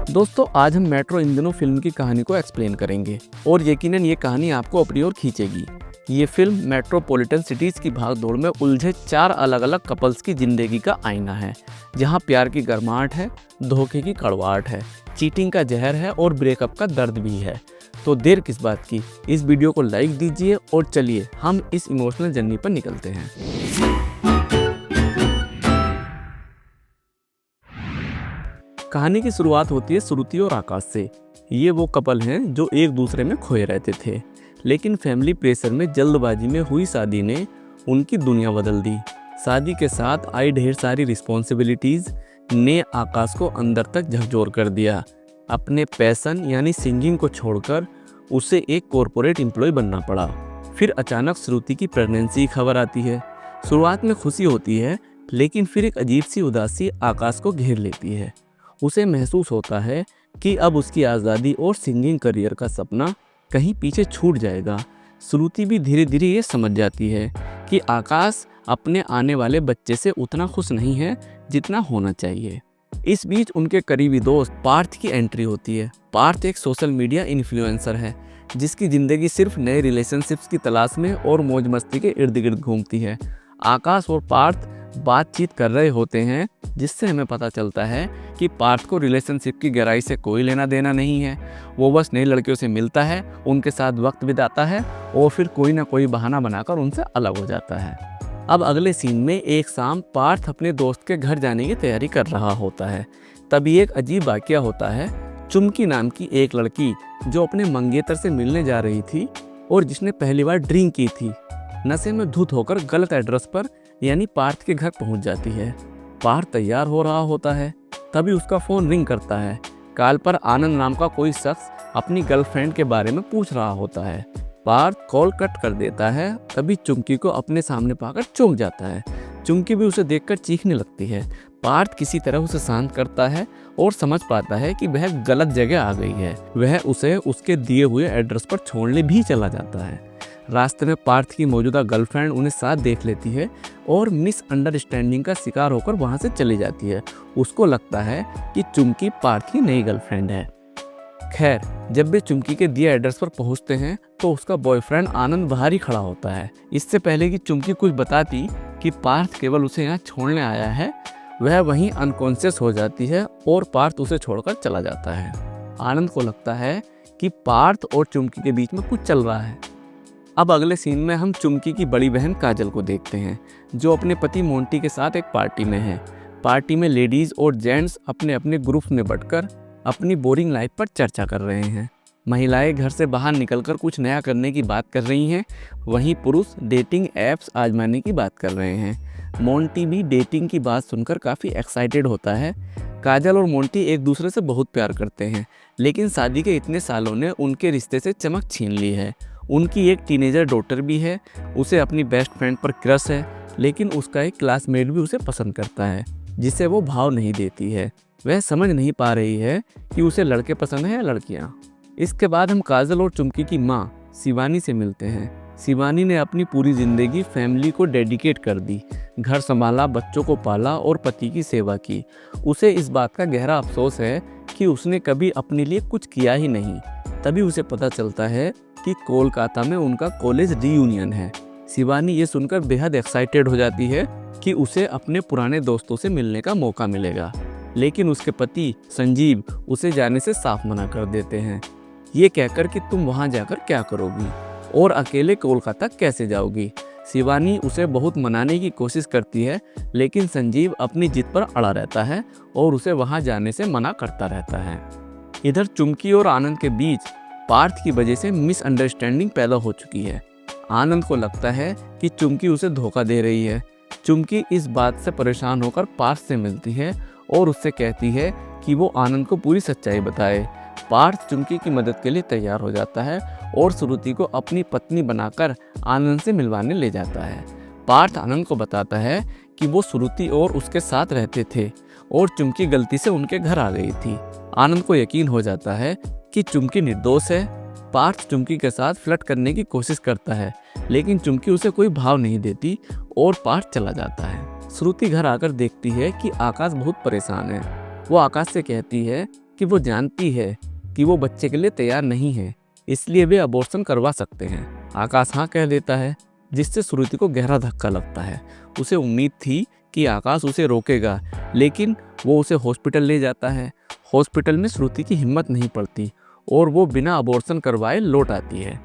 दोस्तों आज हम मेट्रो इन दिनों फिल्म की कहानी को एक्सप्लेन करेंगे और यकीनन ये कहानी आपको अपनी ओर खींचेगी। ये फिल्म मेट्रोपॉलिटन सिटीज़ की भागदौड़ में उलझे 4 अलग अलग कपल्स की जिंदगी का आईना है, जहाँ प्यार की गर्माहट है, धोखे की कड़वाहट है, चीटिंग का जहर है और ब्रेकअप का दर्द भी है। तो देर किस बात की, इस वीडियो को लाइक दीजिए और चलिए हम इस इमोशनल जर्नी पर निकलते हैं। कहानी की शुरुआत होती है श्रुति और आकाश से। ये वो कपल हैं जो एक दूसरे में खोए रहते थे, लेकिन फैमिली प्रेशर में जल्दबाजी में हुई शादी ने उनकी दुनिया बदल दी। शादी के साथ आई ढेर सारी रिस्पॉन्सिबिलिटीज़ ने आकाश को अंदर तक झकझोर कर दिया। अपने पैशन यानी सिंगिंग को छोड़कर उसे एक कॉरपोरेट एम्प्लॉय बनना पड़ा। फिर अचानक श्रुति की प्रेगनेंसी की खबर आती है। शुरुआत में खुशी होती है, लेकिन फिर एक अजीब सी उदासी आकाश को घेर लेती है। उसे महसूस होता है कि अब उसकी आज़ादी और सिंगिंग करियर का सपना कहीं पीछे छूट जाएगा। श्रुति भी धीरे धीरे ये समझ जाती है कि आकाश अपने आने वाले बच्चे से उतना खुश नहीं है जितना होना चाहिए। इस बीच उनके करीबी दोस्त पार्थ की एंट्री होती है। पार्थ एक सोशल मीडिया इन्फ्लुएंसर है जिसकी ज़िंदगी सिर्फ नए रिलेशनशिप्स की तलाश में और मौज मस्ती के इर्द गिर्द घूमती है। आकाश और पार्थ बातचीत कर रहे होते हैं, जिससे हमें पता चलता है कि पार्थ को रिलेशनशिप की गहराई से कोई लेना देना नहीं है। वो बस नई लड़कियों से मिलता है, उनके साथ वक्त बिताता है और फिर कोई ना कोई बहाना बनाकर उनसे अलग हो जाता है। अब अगले सीन में एक शाम पार्थ अपने दोस्त के घर जाने की तैयारी कर रहा होता है। तभी एक अजीब वाकया होता है। चुमकी नाम की एक लड़की जो अपने मंगेतर से मिलने जा रही थी और जिसने पहली बार ड्रिंक की थी, नशे में धुत होकर गलत एड्रेस पर यानी पार्थ के घर पहुंच जाती है। पार्थ तैयार हो रहा होता है, तभी उसका फ़ोन रिंग करता है। कॉल पर आनंद नाम का कोई शख्स अपनी गर्लफ्रेंड के बारे में पूछ रहा होता है। पार्थ कॉल कट कर देता है। तभी चुमकी को अपने सामने पाकर चौंक जाता है। चुमकी भी उसे देखकर चीखने लगती है। पार्थ किसी तरह उसे शांत करता है और समझ पाता है कि वह गलत जगह आ गई है। वह उसे उसके दिए हुए एड्रेस पर छोड़ने भी चला जाता है। रास्ते में पार्थ की मौजूदा गर्लफ्रेंड उन्हें साथ देख लेती है और मिसअंडरस्टैंडिंग का शिकार होकर वहां से चली जाती है। उसको लगता है कि चुमकी पार्थ की नई गर्लफ्रेंड है। खैर, जब वे चुमकी के दिए एड्रेस पर पहुंचते हैं तो उसका बॉयफ्रेंड आनंद बाहर ही खड़ा होता है। इससे पहले कि चुमकी कुछ बताती कि पार्थ केवल उसे यहाँ छोड़ने आया है, वह वहीं अनकॉन्शियस हो जाती है और पार्थ उसे छोड़कर चला जाता है। आनंद को लगता है कि पार्थ और चुमकी के बीच में कुछ चल रहा है। अब अगले सीन में हम चुमकी की बड़ी बहन काजल को देखते हैं, जो अपने पति मोंटी के साथ एक पार्टी में है। पार्टी में लेडीज़ और जेंट्स अपने अपने ग्रुप में बंटकर अपनी बोरिंग लाइफ पर चर्चा कर रहे हैं। महिलाएं घर से बाहर निकलकर कुछ नया करने की बात कर रही हैं, वहीं पुरुष डेटिंग ऐप्स आजमाने की बात कर रहे हैं। मोंटी भी डेटिंग की बात सुनकर काफ़ी एक्साइटेड होता है। काजल और मोंटी एक दूसरे से बहुत प्यार करते हैं, लेकिन शादी के इतने सालों ने उनके रिश्ते से चमक छीन ली है। उनकी एक टीनेजर डॉटर भी है। उसे अपनी बेस्ट फ्रेंड पर क्रश है, लेकिन उसका एक क्लासमेट भी उसे पसंद करता है, जिसे वो भाव नहीं देती है। वह समझ नहीं पा रही है कि उसे लड़के पसंद हैं या लड़कियाँ। इसके बाद हम काजल और चुमकी की माँ शिवानी से मिलते हैं। शिवानी ने अपनी पूरी ज़िंदगी फैमिली को डेडिकेट कर दी। घर संभाला, बच्चों को पाला और पति की सेवा की। उसे इस बात का गहरा अफसोस है कि उसने कभी अपने लिए कुछ किया ही नहीं। तभी उसे पता चलता है कि कोलकाता में उनका कॉलेज रीयूनियन है। शिवानी ये सुनकर बेहद एक्साइटेड हो जाती है कि उसे अपने पुराने दोस्तों से मिलने का मौका मिलेगा, लेकिन उसके पति संजीव उसे जाने से साफ मना कर देते हैं, ये कहकर कि तुम वहां जाकर क्या करोगी और अकेले कोलकाता कैसे जाओगी। शिवानी उसे बहुत मनाने की कोशिश करती है, लेकिन संजीव अपनी जिद पर अड़ा रहता है और उसे वहां जाने से मना करता रहता है। इधर चुमकी और आनंद के बीच पार्थ की वजह से मिसअंडरस्टैंडिंग पैदा हो चुकी है। आनंद को लगता है कि चुमकी उसे धोखा दे रही है। चुमकी इस बात से परेशान होकर पार्थ से मिलती है और उससे कहती है कि वो आनंद को पूरी सच्चाई बताए। पार्थ चुमकी की मदद के लिए तैयार हो जाता है और श्रुति को अपनी पत्नी बनाकर आनंद से मिलवाने ले जाता है। पार्थ आनंद को बताता है कि वो श्रुति और उसके साथ रहते थे और चुमकी गलती से उनके घर आ गई थी। आनंद को यकीन हो जाता है कि चुमकी निर्दोष है। पार्थ चुमकी के साथ फ्लर्ट करने की कोशिश करता है, लेकिन चुमकी उसे कोई भाव नहीं देती और पार्थ चला जाता है। श्रुति घर आकर देखती है कि आकाश बहुत परेशान है। वो आकाश से कहती है कि वो जानती है कि वो बच्चे के लिए तैयार नहीं है, इसलिए वे अबॉर्शन करवा सकते हैं। आकाश हाँ कह देता है, जिससे श्रुति को गहरा धक्का लगता है। उसे उम्मीद थी कि आकाश उसे रोकेगा, लेकिन वो उसे हॉस्पिटल ले जाता है। हॉस्पिटल में श्रुति की हिम्मत नहीं पड़ती और वो बिना अबॉर्शन करवाए लौट आती है।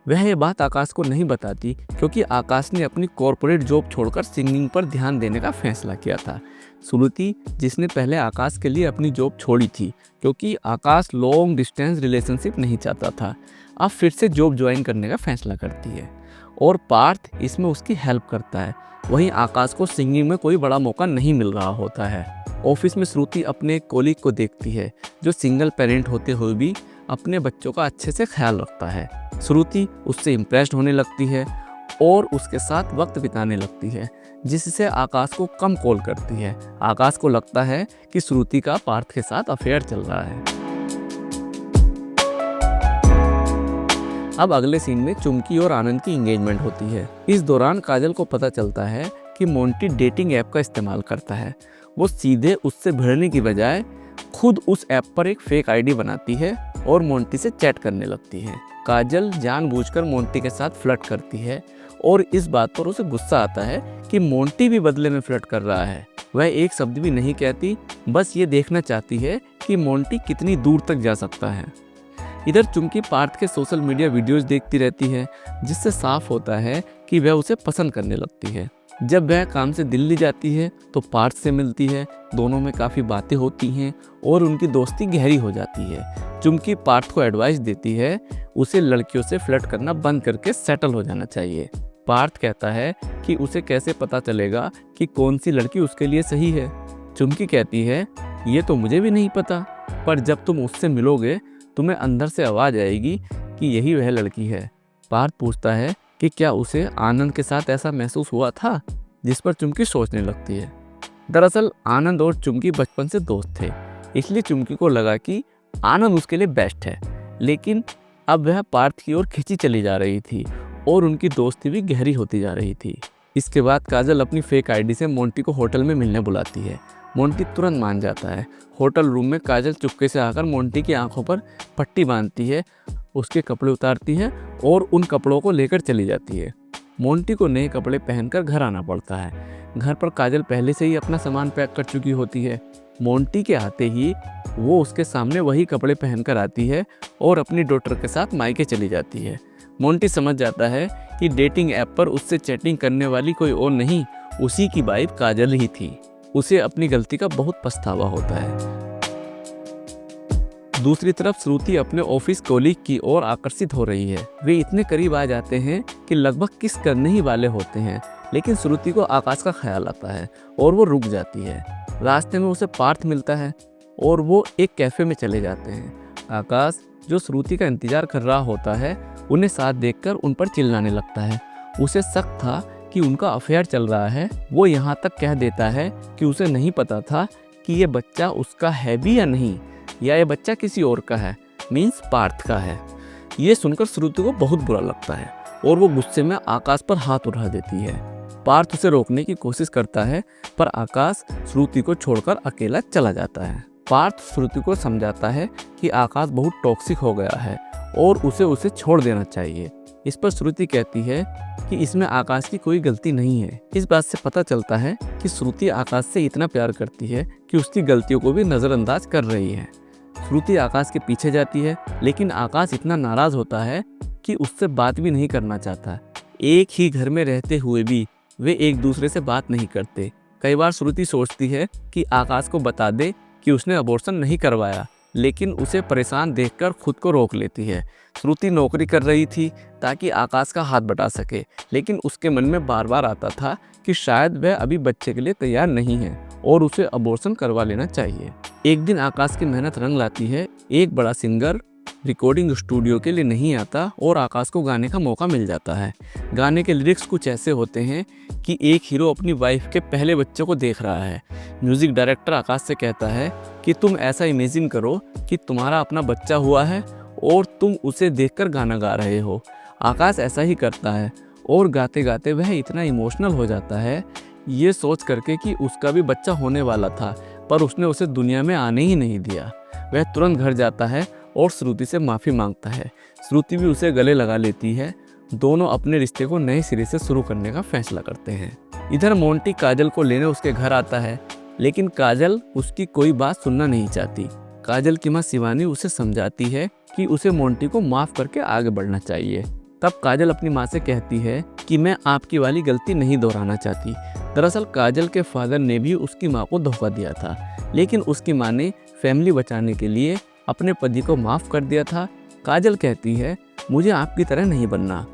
वह ये बात आकाश को नहीं बताती क्योंकि आकाश ने अपनी कॉर्पोरेट जॉब छोड़कर सिंगिंग पर ध्यान देने का फैसला किया था। श्रुति, जिसने पहले आकाश के लिए अपनी जॉब छोड़ी थी क्योंकि आकाश लॉन्ग डिस्टेंस रिलेशनशिप नहीं चाहता था, अब फिर से जॉब ज्वाइन करने का फैसला करती है और पार्थ इसमें उसकी हेल्प करता है। वहीं आकाश को सिंगिंग में कोई बड़ा मौका नहीं मिल रहा होता है। ऑफिस में श्रुति अपने कोलीग को देखती है जो सिंगल पेरेंट होते हुए भी अपने बच्चों का अच्छे से ख्याल रखता है। श्रुति उससे इम्प्रेस्ड होने लगती है और उसके साथ वक्त बिताने लगती है, जिससे आकाश को कम कॉल करती है। आकाश को लगता है कि श्रुति का पार्थ के साथ अफेयर चल रहा है। अब अगले सीन में चुमकी और आनंद की एंगेजमेंट होती है। इस दौरान काजल को पता चलता है कि मोंटी डेटिंग ऐप का इस्तेमाल करता है। वो सीधे उससे भिड़ने की बजाय खुद उस ऐप पर एक फेक आईडी बनाती है और मोंटी से चैट करने लगती है। काजल जानबूझकर मोंटी के साथ फ्लर्ट करती है और इस बात पर उसे गुस्सा आता है कि मोंटी भी बदले में फ्लर्ट कर रहा है। वह एक शब्द भी नहीं कहती, बस ये देखना चाहती है कि मोंटी कितनी दूर तक जा सकता है। इधर चुमकी पार्थ के सोशल मीडिया वीडियोस देखती रहती है, जिससे साफ होता है कि वह उसे पसंद करने लगती है। जब वह काम से दिल्ली जाती है तो पार्थ से मिलती है। दोनों में काफ़ी बातें होती हैं और उनकी दोस्ती गहरी हो जाती है। चुमकी पार्थ को एडवाइस देती है उसे लड़कियों से फ्लर्ट करना बंद करके सेटल हो जाना चाहिए। पार्थ कहता है कि उसे कैसे पता चलेगा कि कौन सी लड़की उसके लिए सही है। चुमकी कहती है, ये तो मुझे भी नहीं पता, पर जब तुम उससे मिलोगे तुम्हें अंदर से आवाज़ आएगी कि यही वह लड़की है। पार्थ पूछता है कि क्या उसे आनंद के साथ ऐसा महसूस हुआ था, जिस पर चुमकी सोचने लगती है। दरअसल आनंद और चुमकी बचपन से दोस्त थे, इसलिए चुमकी को लगा कि आनंद उसके लिए बेस्ट है। लेकिन अब वह पार्थ की ओर खिंची चली जा रही थी और उनकी दोस्ती भी गहरी होती जा रही थी। इसके बाद काजल अपनी फेक आईडी से मोंटी को होटल में मिलने बुलाती है। मोंटी तुरंत मान जाता है। होटल रूम में काजल चुपके से आकर मोंटी की आंखों पर पट्टी बांधती है, उसके कपड़े उतारती है और उन कपड़ों को लेकर चली जाती है। मोंटी को नए कपड़े पहनकर घर आना पड़ता है। घर पर काजल पहले से ही अपना सामान पैक कर चुकी होती है। मोंटी के आते ही वो उसके सामने वही कपड़े पहनकर आती है और अपनी डॉटर के साथ मायके चली जाती है। मोंटी समझ जाता है कि डेटिंग ऐप पर उससे चैटिंग करने वाली कोई और नहीं, उसी की वाइफ काजल ही थी। उसे अपनी गलती का बहुत पछतावा होता है। दूसरी तरफ श्रुति अपने ऑफिस कॉलीग की ओर आकर्षित हो रही है। वे इतने करीब आ जाते हैं कि लगभग किस करने ही वाले होते हैं, लेकिन श्रुति को आकाश का ख्याल आता है और वो रुक जाती है। रास्ते में उसे पार्थ मिलता है और वो एक कैफे में चले जाते हैं। आकाश, जो श्रुति का इंतजार कर रहा होता है, उन्हें साथ देखकर उन पर चिल्लाने लगता है। उसे शक था कि उनका अफेयर चल रहा है। वो यहाँ तक कह देता है कि उसे नहीं पता था कि ये बच्चा उसका है भी या नहीं, या ये बच्चा किसी और का है, मीन्स पार्थ का है। ये सुनकर श्रुति को बहुत बुरा लगता है और वो गुस्से में आकाश पर हाथ उठा देती है। पार्थ उसे रोकने की कोशिश करता है, पर आकाश श्रुति को छोड़कर अकेला चला जाता है। पार्थ श्रुति को समझाता है कि आकाश बहुत टॉक्सिक हो गया है और उसे छोड़ देना चाहिए। इस पर श्रुति कहती है कि इसमें आकाश की कोई गलती नहीं है। इस बात से पता चलता है कि श्रुति आकाश से इतना प्यार करती है कि उसकी गलतियों को भी नज़रअंदाज कर रही है। श्रुति आकाश के पीछे जाती है, लेकिन आकाश इतना नाराज़ होता है कि उससे बात भी नहीं करना चाहता। एक ही घर में रहते हुए भी वे एक दूसरे से बात नहीं करते। कई बार श्रुति सोचती है कि आकाश को बता दे कि उसने अबॉर्शन नहीं करवाया, लेकिन उसे परेशान देखकर खुद को रोक लेती है। श्रुति नौकरी कर रही थी ताकि आकाश का हाथ बटा सके, लेकिन उसके मन में बार बार आता था कि शायद वह अभी बच्चे के लिए तैयार नहीं है और उसे अबॉर्शन करवा लेना चाहिए। एक दिन आकाश की मेहनत रंग लाती है। एक बड़ा सिंगर रिकॉर्डिंग स्टूडियो के लिए नहीं आता और आकाश को गाने का मौका मिल जाता है। गाने के लिरिक्स कुछ ऐसे होते हैं कि एक हीरो अपनी वाइफ के पहले बच्चे को देख रहा है। म्यूजिक डायरेक्टर आकाश से कहता है कि तुम ऐसा इमेजिन करो कि तुम्हारा अपना बच्चा हुआ है और तुम उसे देखकर गाना गा रहे हो। आकाश ऐसा ही करता है और गाते गाते वह इतना इमोशनल हो जाता है, ये सोच करके कि उसका भी बच्चा होने वाला था, पर उसने उसे दुनिया में आने ही नहीं दिया। वह तुरंत घर जाता है और श्रुति से माफ़ी मांगता है। श्रुति भी उसे गले लगा लेती है। दोनों अपने रिश्ते को नए सिरे से शुरू करने का फैसला करते हैं। इधर मोंटी काजल को लेने उसके घर आता है, लेकिन काजल उसकी कोई बात सुनना नहीं चाहती। काजल की माँ शिवानी उसे समझाती है कि उसे मोंटी को माफ़ करके आगे बढ़ना चाहिए। तब काजल अपनी माँ से कहती है कि मैं आपकी वाली गलती नहीं दोहराना चाहती। दरअसल काजल के फादर ने भी उसकी माँ को धोखा दिया था, लेकिन उसकी माँ ने फैमिली बचाने के लिए अपने पति को माफ़ कर दिया था। काजल कहती है, मुझे आपकी तरह नहीं बनना,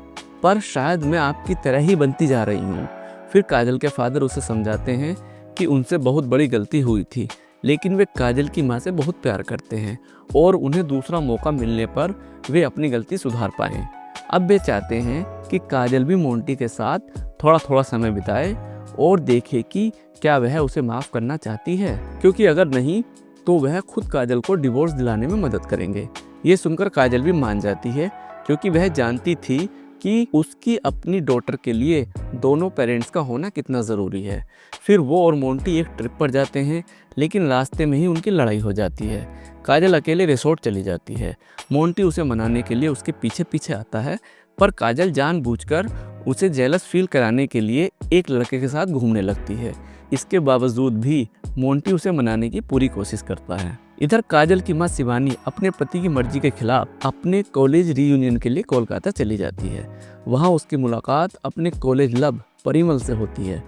पर शायद मैं आपकी तरह ही बनती जा रही हूँ। फिर काजल के फादर उसे समझाते हैं कि उनसे बहुत बड़ी गलती हुई थी, लेकिन वे काजल की माँ से बहुत प्यार करते हैं और उन्हें दूसरा मौका मिलने पर वे अपनी गलती सुधार पाएँ। अब वे चाहते हैं कि काजल भी मोंटी के साथ थोड़ा थोड़ा समय बिताए और देखे कि क्या वह उसे माफ़ करना चाहती है, क्योंकि अगर नहीं तो वह खुद काजल को डिवोर्स दिलाने में मदद करेंगे। ये सुनकर काजल भी मान जाती है, क्योंकि वह जानती थी कि उसकी अपनी डॉटर के लिए दोनों पेरेंट्स का होना कितना ज़रूरी है। फिर वो और मोंटी एक ट्रिप पर जाते हैं, लेकिन रास्ते में ही उनकी लड़ाई हो जाती है। काजल अकेले रिसोर्ट चली जाती है। मोंटी उसे मनाने के लिए उसके पीछे पीछे आता है, पर काजल जानबूझकर उसे जेलस फील कराने के लिए एक लड़के के साथ घूमने लगती है। इसके बावजूद भी मोंटी उसे मनाने की पूरी कोशिश करता है। इधर काजल की माँ शिवानी अपने पति की मर्जी के खिलाफ अपने कॉलेज रीयूनियन के लिए कोलकाता चली जाती है। वहाँ उसकी मुलाकात अपने कॉलेज लव परिमल से होती है।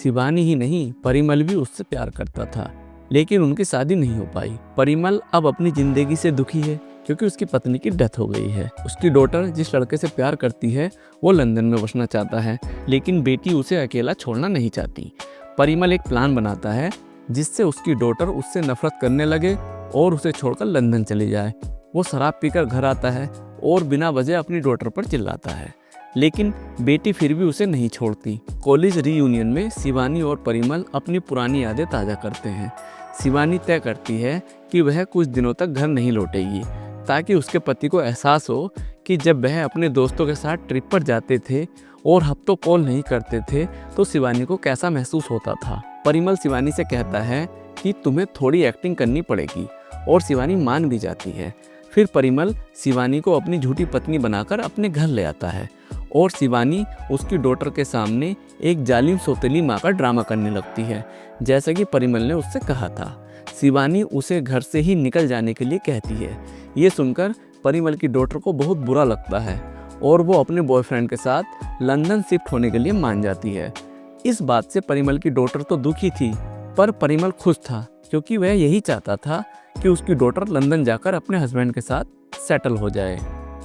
शिवानी ही नहीं, परिमल भी उससे प्यार करता था, लेकिन उनकी शादी नहीं हो पाई। परिमल अब अपनी जिंदगी से दुखी है, क्योंकि उसकी पत्नी की डेथ हो गई है। उसकी डॉटर जिस लड़के से प्यार करती है वो लंदन में बसना चाहता है, लेकिन बेटी उसे अकेला छोड़ना नहीं चाहती। परिमल एक प्लान बनाता है जिससे उसकी डॉटर उससे नफरत करने लगे और उसे छोड़कर लंदन चली जाए। वो शराब पीकर घर आता है और बिना वजह अपनी डॉटर पर चिल्लाता है, लेकिन बेटी फिर भी उसे नहीं छोड़ती। कॉलेज रीयूनियन में शिवानी और परिमल अपनी पुरानी यादें ताज़ा करते हैं। शिवानी तय करती है कि वह कुछ दिनों तक घर नहीं लौटेगी, ताकि उसके पति को एहसास हो कि जब वह अपने दोस्तों के साथ ट्रिप पर जाते थे और हफ्तों कॉल नहीं करते थे तो शिवानी को कैसा महसूस होता था। परिमल शिवानी से कहता है कि तुम्हें थोड़ी एक्टिंग करनी पड़ेगी, और शिवानी मान भी जाती है। फिर परिमल शिवानी को अपनी झूठी पत्नी बनाकर अपने घर ले आता है और शिवानी उसकी डॉटर के सामने एक जालिम सौतेली माँ का ड्रामा करने लगती है, जैसा कि परिमल ने उससे कहा था। शिवानी उसे घर से ही निकल जाने के लिए कहती है। ये सुनकर परिमल की डॉटर को बहुत बुरा लगता है और वो अपने बॉयफ्रेंड के साथ लंदन शिफ्ट होने के लिए मान जाती है। इस बात से परिमल की डॉटर तो दुखी थी, पर परिमल खुश था, क्योंकि वह यही चाहता था कि उसकी डॉटर लंदन जाकर अपने हस्बैंड के साथ सेटल हो जाए।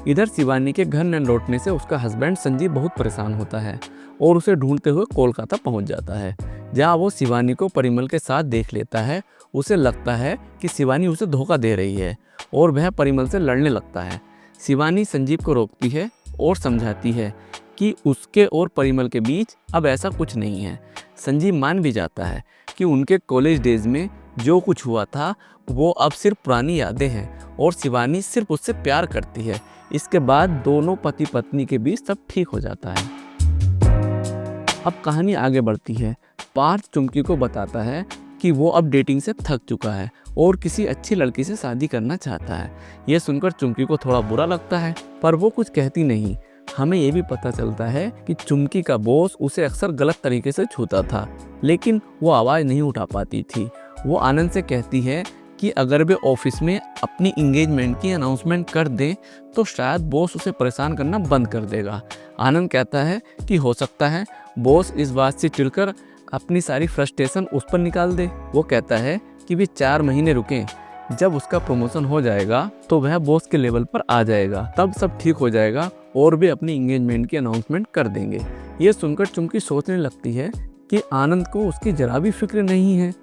इधर शिवानी के घर न लौटने से उसका हस्बैंड संजीव बहुत परेशान होता है और उसे ढूंढते हुए कोलकाता पहुंच जाता है, जहां वो शिवानी को परिमल के साथ देख लेता है। उसे लगता है कि शिवानी उसे धोखा दे रही है और वह परिमल से लड़ने लगता है। शिवानी संजीव को रोकती है और समझाती है कि उसके और परिमल के बीच अब ऐसा कुछ नहीं है। संजीव मान भी जाता है कि उनके कॉलेज डेज में जो कुछ हुआ था वो अब सिर्फ पुरानी यादें हैं और शिवानी सिर्फ उससे प्यार करती है। इसके बाद दोनों पति पत्नी के बीच सब ठीक हो जाता है। अब कहानी आगे बढ़ती है। पार्थ चुमकी को बताता है कि वो अब डेटिंग से थक चुका है और किसी अच्छी लड़की से शादी करना चाहता है। यह सुनकर चुमकी को थोड़ा बुरा लगता है, पर वो कुछ कहती नहीं। हमें ये भी पता चलता है कि चुमकी का बॉस उसे अक्सर गलत तरीके से छूता था, लेकिन वो आवाज़ नहीं उठा पाती थी। वो आनंद से कहती है कि अगर वे ऑफिस में अपनी इंगेजमेंट की अनाउंसमेंट कर दें तो शायद बॉस उसे परेशान करना बंद कर देगा। आनंद कहता है कि हो सकता है बॉस इस बात से चिढ़कर अपनी सारी फ्रस्ट्रेशन उस पर निकाल दे। वो कहता है कि वे 4 महीने रुकें, जब उसका प्रमोशन हो जाएगा तो वह बॉस के लेवल पर आ जाएगा, तब सब ठीक हो जाएगा और वे अपनी इंगेजमेंट की अनाउंसमेंट कर देंगे। ये सुनकर चुमकी सोचने लगती है कि आनंद को उसकी जरा भी फिक्र नहीं है,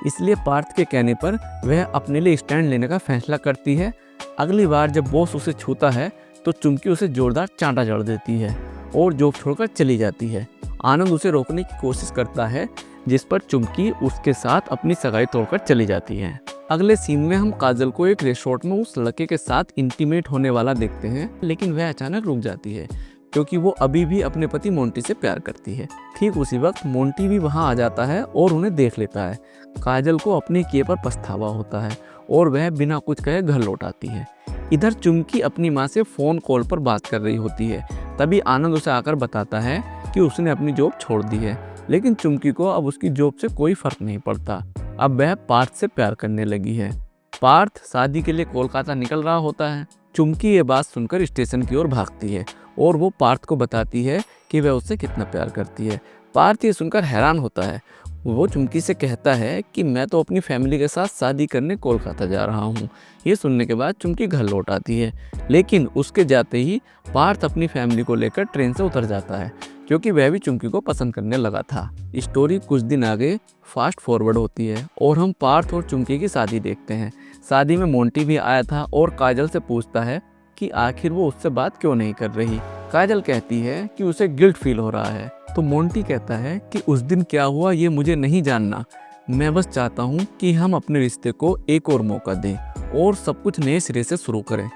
इसलिए पार्थ के कहने पर वह अपने लिए स्टैंड लेने का फैसला करती है। अगली बार जब बॉस उसे छूता है तो चुमकी उसे जोरदार चांटा जड़ देती है और जॉब छोड़कर चली जाती है। आनंद उसे रोकने की कोशिश करता है, जिस पर चुमकी उसके साथ अपनी सगाई तोड़कर चली जाती है। अगले सीन में हम काजल को एक रिसोर्ट में उस लड़के के साथ इंटीमेट होने वाला देखते हैं, लेकिन वह अचानक रुक जाती है क्योंकि वो अभी भी अपने पति मोंटी से प्यार करती है। ठीक उसी वक्त मोंटी भी वहां आ जाता है और उन्हें देख लेता है। काजल को अपने किए पर पछतावा होता है और वह बिना कुछ कहे घर लौट आती है। इधर चुमकी अपनी माँ से फ़ोन कॉल पर बात कर रही होती है। तभी आनंद उसे आकर बताता है कि उसने अपनी जॉब छोड़ दी है, लेकिन चुमकी को अब उसकी जॉब से कोई फ़र्क नहीं पड़ता। अब वह पार्थ से प्यार करने लगी है। पार्थ शादी के लिए कोलकाता निकल रहा होता है। चुमकी ये बात सुनकर स्टेशन की ओर भागती है और वो पार्थ को बताती है कि वह उससे कितना प्यार करती है। पार्थ ये सुनकर हैरान होता है। वो चुमकी से कहता है कि मैं तो अपनी फैमिली के साथ शादी करने कोलकाता जा रहा हूँ। ये सुनने के बाद चुमकी घर लौट आती है, लेकिन उसके जाते ही पार्थ अपनी फैमिली को लेकर ट्रेन से उतर जाता है, क्योंकि वह भी चुमकी को पसंद करने लगा था। स्टोरी कुछ दिन आगे फास्ट फॉरवर्ड होती है और हम पार्थ और चुमकी की शादी देखते हैं। शादी में मोंटी भी आया था और काजल से पूछता है कि आखिर वो उससे बात क्यों नहीं कर रही। काजल कहती है कि उसे गिल्ट फील हो रहा है, तो मोंटी कहता है कि उस दिन क्या हुआ ये मुझे नहीं जानना, मैं बस चाहता हूँ कि हम अपने रिश्ते को एक और मौका दें और सब कुछ नए सिरे से शुरू करें।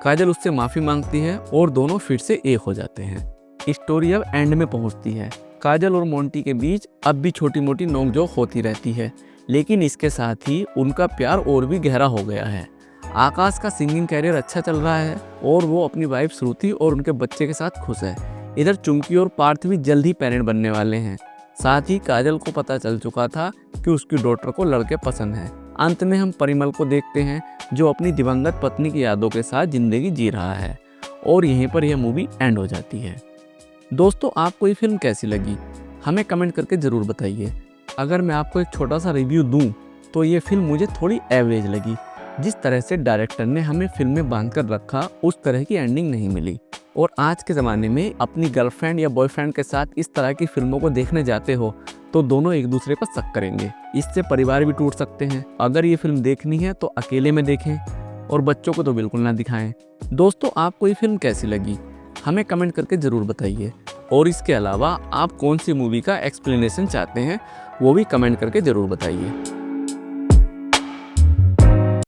काजल उससे माफ़ी मांगती है और दोनों फिर से एक हो जाते हैं। स्टोरी अब एंड में पहुँचती है। काजल और मोंटी के बीच अब भी छोटी मोटी नोकझोंक होती रहती है, लेकिन इसके साथ ही उनका प्यार और भी गहरा हो गया है। आकाश का सिंगिंग कैरियर अच्छा चल रहा है और वो अपनी वाइफ श्रुति और उनके बच्चे के साथ खुश है। इधर चुमकी और पार्थ भी जल्द ही पेरेंट बनने वाले हैं। साथ ही काजल को पता चल चुका था कि उसकी डॉटर को लड़के पसंद हैं। अंत में हम परिमल को देखते हैं जो अपनी दिवंगत पत्नी की यादों के साथ जिंदगी जी रहा है, और यहीं पर यह मूवी एंड हो जाती है। दोस्तों, आपको ये फिल्म कैसी लगी हमें कमेंट करके ज़रूर बताइए। अगर मैं आपको एक छोटा सा रिव्यू दूं तो ये फिल्म मुझे थोड़ी एवरेज लगी। जिस तरह से डायरेक्टर ने हमें फिल्म में बांध कर रखा उस तरह की एंडिंग नहीं मिली। और आज के ज़माने में अपनी गर्लफ्रेंड या बॉयफ्रेंड के साथ इस तरह की फिल्मों को देखने जाते हो तो दोनों एक दूसरे पर शक करेंगे। इससे परिवार भी टूट सकते हैं। अगर ये फिल्म देखनी है तो अकेले में देखें और बच्चों को तो बिल्कुल ना दिखाएं। दोस्तों, आपको ये फिल्म कैसी लगी हमें कमेंट करके ज़रूर बताइए। और इसके अलावा आप कौन सी मूवी का एक्सप्लेनेशन चाहते हैं वो भी कमेंट करके ज़रूर बताइए।